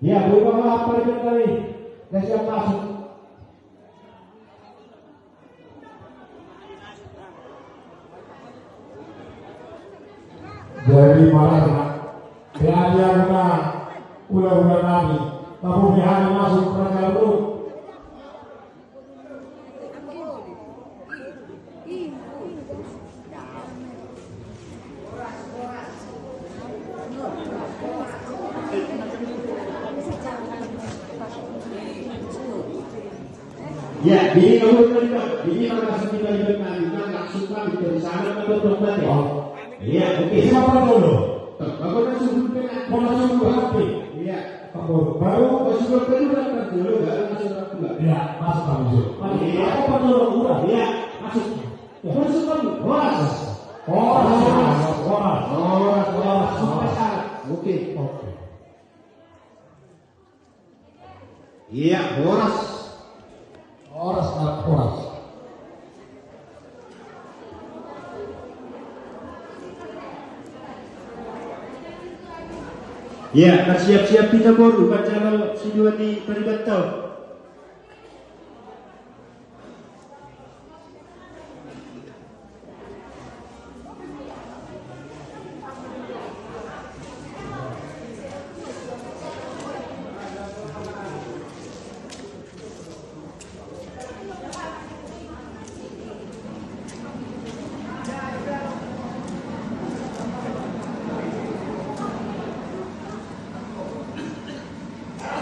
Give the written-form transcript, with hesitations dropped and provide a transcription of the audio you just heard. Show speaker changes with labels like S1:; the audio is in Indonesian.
S1: Ya, berubah apa itu kali? Dan siap masuk. Jadi malah dia kena ulah-ulah kami. Kamu hari masuk ke dalam. Ya, ini kamu terlibat. Ini masih kita libatkan. Kita langsung kami dari sana ke tempat ya. Iya, oke. Siapa dulu? Kamu langsung berpindah. Mau langsung berhati. Iya. Kamu baru masuk ke dulu kan dulu baru masuk ke dulu. Iya, masuk kamu. Iya. Apa dulu udah? Iya, masuk. Masuk kamu. Horas. Horas. Sampai sana. Oke. Iya, horas. Horas. Ya, siap-siap kita baru baca si dua di terlibat tau.